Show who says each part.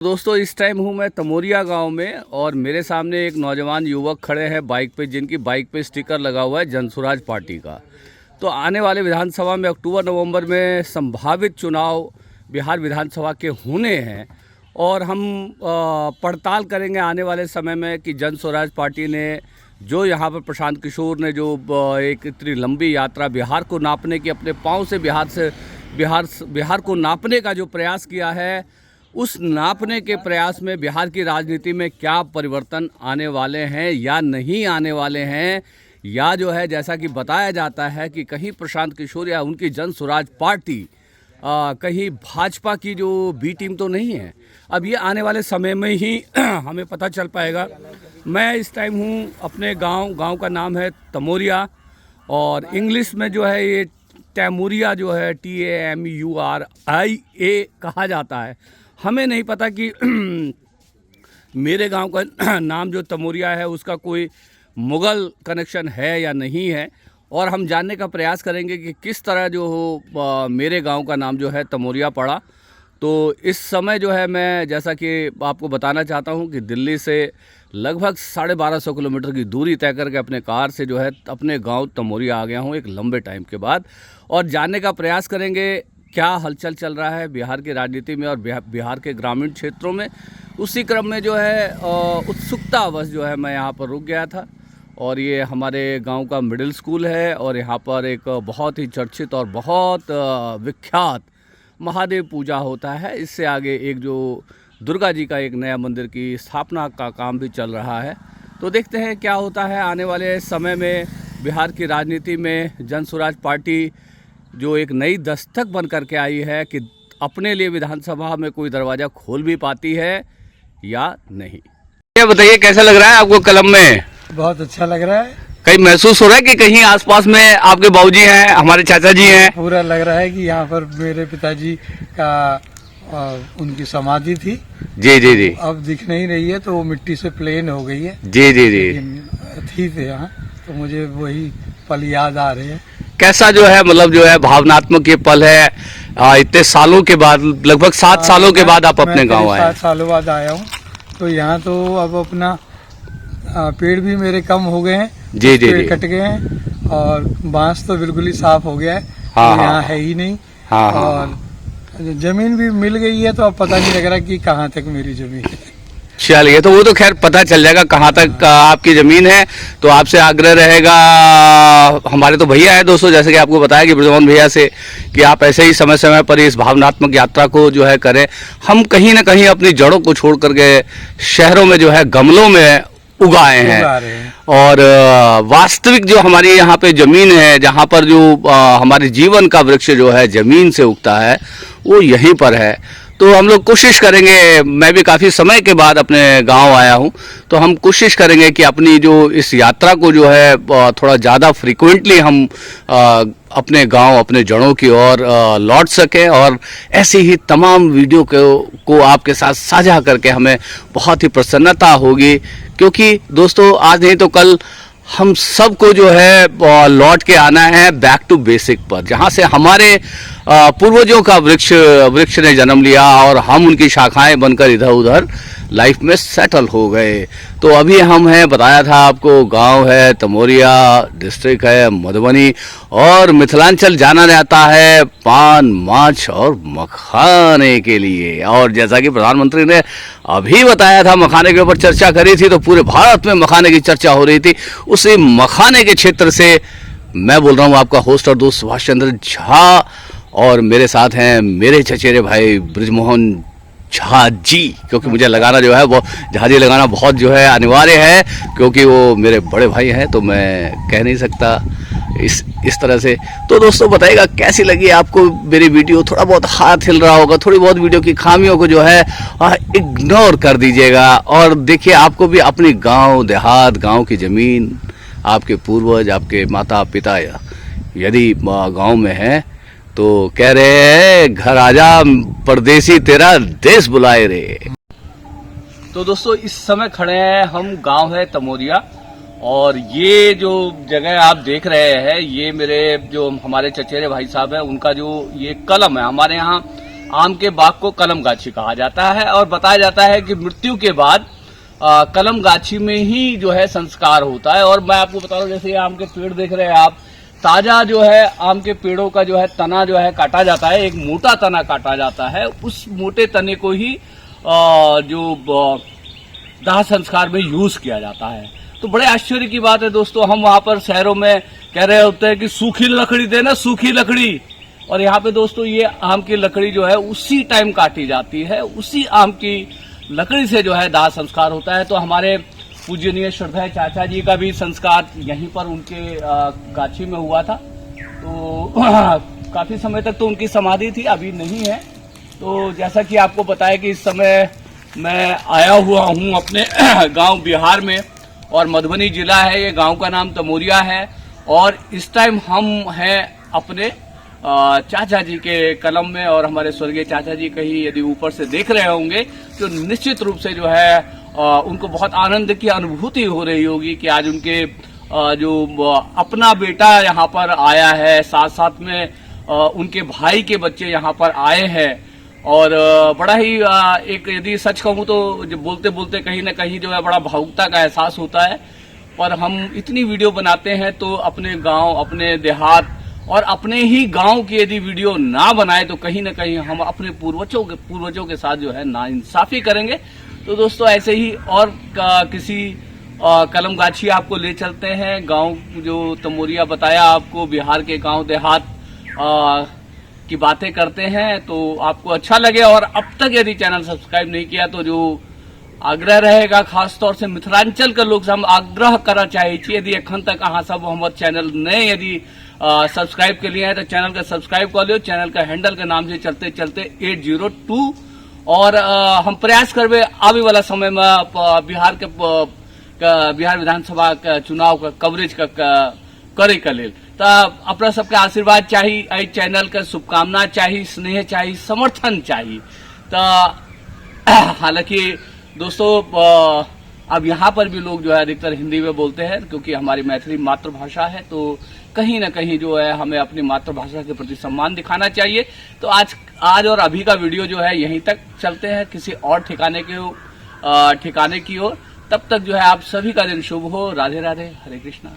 Speaker 1: दोस्तों इस टाइम हूँ मैं तमोरिया गांव में और मेरे सामने एक नौजवान युवक खड़े हैं बाइक पे, जिनकी बाइक पे स्टिकर लगा हुआ है जनसुराज पार्टी का। तो आने वाले विधानसभा में अक्टूबर नवंबर में संभावित चुनाव बिहार विधानसभा के होने हैं और हम पड़ताल करेंगे आने वाले समय में कि जनसुराज पार्टी ने जो यहाँ पर प्रशांत किशोर ने जो एक इतनी लंबी यात्रा बिहार को नापने की, अपने पाँव से बिहार को नापने का जो प्रयास किया है, उस नापने के प्रयास में बिहार की राजनीति में क्या परिवर्तन आने वाले हैं या नहीं आने वाले हैं, या जो है जैसा कि बताया जाता है कि कहीं प्रशांत किशोर या उनकी जनसुराज पार्टी कहीं भाजपा की जो बी टीम तो नहीं है। अब ये आने वाले समय में ही हमें पता चल पाएगा। मैं इस टाइम हूँ अपने गांव का नाम है तमोरिया और इंग्लिश में जो है ये तैमूरिया जो है TAMURIA कहा जाता है। हमें नहीं पता कि मेरे गांव का नाम जो तमोरिया है उसका कोई मुग़ल कनेक्शन है या नहीं है, और हम जानने का प्रयास करेंगे कि किस तरह जो हो मेरे गांव का नाम जो है तमोरिया पड़ा। तो इस समय जो है मैं जैसा कि आपको बताना चाहता हूं कि दिल्ली से लगभग 1250 किलोमीटर की दूरी तय करके अपने कार से जो है अपने गांव तमोरिया आ गया हूं एक लंबे टाइम के बाद, और जानने का प्रयास करेंगे क्या हलचल चल रहा है बिहार की राजनीति में और बिहार के ग्रामीण क्षेत्रों में। उसी क्रम में जो है उत्सुकतावश जो है मैं यहाँ पर रुक गया था, और ये हमारे गांव का मिडिल स्कूल है और यहाँ पर एक बहुत ही चर्चित और बहुत विख्यात महादेव पूजा होता है। इससे आगे एक जो दुर्गा जी का एक नया मंदिर की स्थापना का काम भी चल रहा है। तो देखते हैं क्या होता है आने वाले समय में बिहार की राजनीति में। जनसुराज पार्टी जो एक नई दस्तक बन करके आई है कि अपने लिए विधानसभा में कोई दरवाज़ा खोल भी पाती है या नहीं। ये बताइए कैसा लग रहा है आपको कलम में?
Speaker 2: बहुत अच्छा लग रहा है।
Speaker 1: कहीं महसूस हो रहा है कि कहीं आसपास में आपके बाबूजी हैं, हमारे चाचा जी हैं?
Speaker 2: पूरा लग रहा है कि यहाँ पर मेरे पिताजी का उनकी समाधि थी।
Speaker 1: जी जी जी।
Speaker 2: अब दिख नहीं रही है तो वो मिट्टी से प्लेन हो गई है।
Speaker 1: जी जी जी।
Speaker 2: थी थे यहाँ, तो मुझे वही पल याद आ रहे हैं।
Speaker 1: कैसा जो है मतलब जो है भावनात्मक ये पल है इतने सालों के बाद, लगभग 7 सालों के बाद आप अपने गांव आए?
Speaker 2: 7 सालों बाद आया हूँ। तो यहाँ तो अब अपना पेड़ भी मेरे कम हो गए हैं।
Speaker 1: जी जी
Speaker 2: पेड़
Speaker 1: जी।
Speaker 2: कट गए हैं और बांस तो बिल्कुल ही साफ हो गया है।
Speaker 1: हाँ,
Speaker 2: तो
Speaker 1: हाँ,
Speaker 2: यहाँ है ही नहीं।
Speaker 1: हाँ, हाँ,
Speaker 2: और जमीन भी मिल गई है, तो अब पता नहीं लग रहा कि कहाँ तक मेरी जमीन है।
Speaker 1: चलिए, तो वो तो खैर पता चल जाएगा कहाँ तक आपकी ज़मीन है। तो आपसे आग्रह रहेगा, हमारे तो भैया है दोस्तों, जैसे कि आपको बताया कि ब्रजमोहन भैया से, कि आप ऐसे ही समय समय पर इस भावनात्मक यात्रा को जो है करें। हम कहीं ना कहीं अपनी जड़ों को छोड़ करके शहरों में जो है गमलों में उगाए हैं, और वास्तविक जो हमारी यहाँ पे ज़मीन है, जहाँ पर जो हमारे जीवन का वृक्ष जो है ज़मीन से उगता है, वो यहीं पर है। तो हम लोग कोशिश करेंगे, मैं भी काफ़ी समय के बाद अपने गांव आया हूं, तो हम कोशिश करेंगे कि अपनी जो इस यात्रा को जो है थोड़ा ज़्यादा फ्रीक्वेंटली हम अपने गांव, अपने जड़ों की ओर लौट सकें, और ऐसी ही तमाम वीडियो को आपके साथ साझा करके हमें बहुत ही प्रसन्नता होगी। क्योंकि दोस्तों आज नहीं तो कल हम सबको जो है लौट के आना है बैक टू बेसिक पर, जहाँ से हमारे पूर्वजों का वृक्ष ने जन्म लिया और हम उनकी शाखाएं बनकर इधर उधर लाइफ में सेटल हो गए। तो अभी हम हैं, बताया था आपको, गांव है तमोरिया, डिस्ट्रिक्ट है मधुबनी, और मिथिलांचल जाना जाता है पान, माछ और मखाने के लिए। और जैसा कि प्रधानमंत्री ने अभी बताया था, मखाने के ऊपर चर्चा करी थी, तो पूरे भारत में मखाने की चर्चा हो रही थी। उसी मखाने के क्षेत्र से मैं बोल रहा हूँ, आपका होस्ट और दोस्त सुभाष चंद्र झा, और मेरे साथ हैं मेरे चचेरे भाई ब्रजमोहन झा जी। क्योंकि मुझे लगाना जो है वो झा जी लगाना बहुत जो है अनिवार्य है, क्योंकि वो मेरे बड़े भाई हैं, तो मैं कह नहीं सकता इस तरह से। तो दोस्तों बताइएगा कैसी लगी आपको मेरी वीडियो। थोड़ा बहुत हाथ हिल रहा होगा, थोड़ी बहुत वीडियो की खामियों को जो है इग्नोर कर दीजिएगा, और देखिए आपको भी अपनी गांव देहात, गांव की ज़मीन, आपके पूर्वज, आपके माता पिता यदि गांव में हैं तो कह रहे हैं घर आजा परदेसी तेरा देश बुलाए रे। तो दोस्तों इस समय खड़े हैं हम, गांव है तमोरिया, और ये जो जगह आप देख रहे हैं, ये मेरे जो हमारे चचेरे भाई साहब हैं, उनका जो ये कलम है, हमारे यहाँ आम के बाग को कलम गाछी कहा जाता है और बताया जाता है कि मृत्यु के बाद कलम गाछी में ही जो है संस्कार होता है। और मैं आपको बता रहा हूँ, जैसे ये आम के पेड़ देख रहे हैं आप, ताजा जो है आम के पेड़ों का जो है तना जो है काटा जाता है, एक मोटा तना काटा जाता है, उस मोटे तने को ही जो दाह संस्कार में यूज किया जाता है। तो बड़े आश्चर्य की बात है दोस्तों, हम वहां पर शहरों में कह रहे होते हैं कि सूखी लकड़ी देना, सूखी लकड़ी, और यहाँ पे दोस्तों ये आम की लकड़ी जो है उसी टाइम काटी जाती है, उसी आम की लकड़ी से जो है दाह संस्कार होता है। तो हमारे पूजनीय श्रद्धा चाचा जी का भी संस्कार यहीं पर उनके गाछी में हुआ था। तो काफी समय तक तो उनकी समाधि थी, अभी नहीं है। तो जैसा कि आपको पता है कि इस समय मैं आया हुआ हूं अपने गांव बिहार में, और मधुबनी जिला है, ये गांव का नाम तमोरिया है, और इस टाइम हम हैं अपने चाचा जी के कलम में। और हमारे स्वर्गीय चाचा जी कहीं यदि ऊपर से देख रहे होंगे तो निश्चित रूप से जो है उनको बहुत आनंद की अनुभूति हो रही होगी कि आज उनके जो अपना बेटा यहाँ पर आया है, साथ साथ में उनके भाई के बच्चे यहाँ पर आए हैं। और बड़ा ही एक, यदि सच कहूँ तो जो बोलते बोलते कहीं ना कहीं जो है बड़ा भावुकता का एहसास होता है। पर हम इतनी वीडियो बनाते हैं तो अपने गांव, अपने देहात और अपने ही गांव की यदि वीडियो ना बनाए तो कहीं ना कहीं हम अपने पूर्वजों के साथ जो है नाइंसाफी करेंगे। तो दोस्तों ऐसे ही और किसी कलम गाछी आपको ले चलते हैं, गांव जो तमोरिया बताया आपको, बिहार के गांव देहात की बातें करते हैं, तो आपको अच्छा लगे। और अब तक यदि चैनल सब्सक्राइब नहीं किया तो जो आग्रह रहेगा, खास तौर से मिथिलांचल के लोग से हम आग्रह करना चाहिए, यदि अखन तक अहाँ सब हमर चैनल ने यदि सब्सक्राइब के लिए है तो चैनल का सब्सक्राइब कर लियो। चैनल का हैंडल के नाम से चलते चलते 802। और हम प्रयास करबे आवे वाला समय में बिहार विधानसभा का चुनाव का कवरेज करे के लेल। तो अपना सबके आशीर्वाद चाहिए, एहि चैनल के शुभकामना चाहिए, स्नेह चाहिए, समर्थन चाहिए। तो हालांकि दोस्तों अब यहाँ पर भी लोग जो है अधिकतर हिंदी में बोलते हैं, क्योंकि हमारी मैथिली मातृभाषा है, तो कहीं ना कहीं जो है हमें अपनी मातृभाषा के प्रति सम्मान दिखाना चाहिए। तो आज और अभी का वीडियो जो है यहीं तक, चलते हैं किसी और ठिकाने की ओर। तब तक जो है आप सभी का दिन शुभ हो। राधे राधे, हरे कृष्णा।